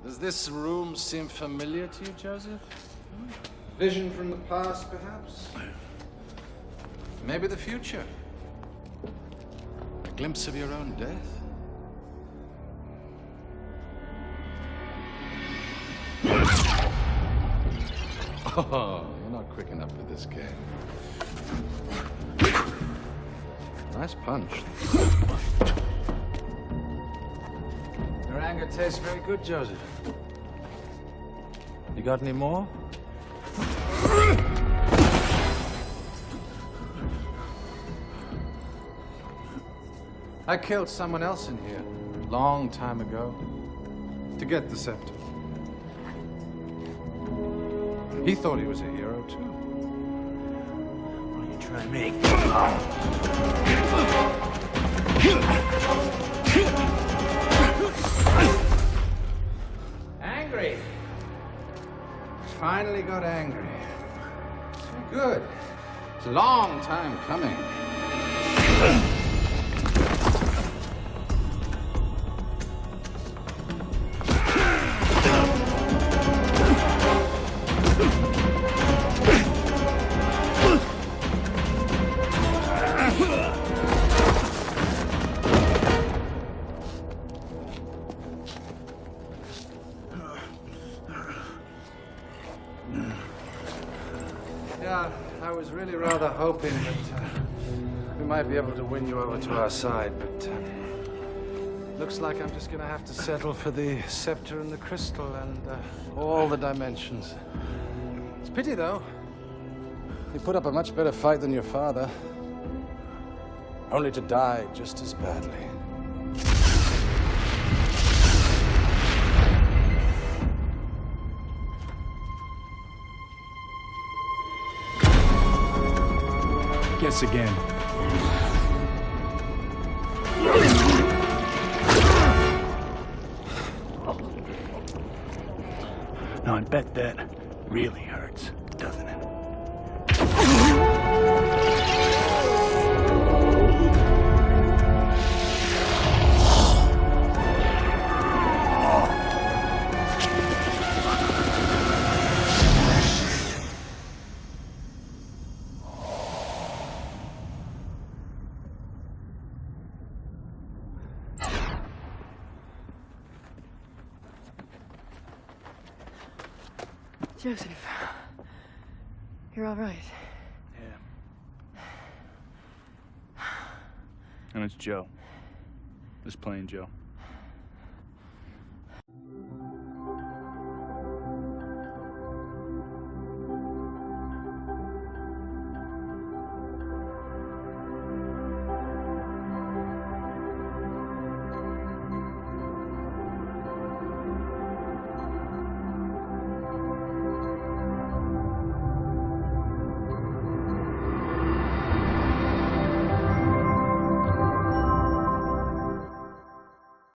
Does this room seem familiar to you, Joseph? Vision from the past, perhaps? Maybe the future. A glimpse of your own death. Oh, you're not quick enough for this game. Nice punch. Your anger tastes very good, Joseph. You got any more? I killed someone else in here a long time ago to get the scepter. He thought he was a hero, too. What are you trying to make? Angry. Finally got angry. Good. It's a long time coming. Yeah, I was really rather hoping that we might be able to win you over to our side, but looks like I'm just gonna have to settle for the scepter and the crystal and all the dimensions. It's a pity, though. You put up a much better fight than your father, only to die just as badly. Guess again. No, I bet that really hurts, doesn't it? Joseph, you're all right. Yeah. And it's Joe. Just plain Joe.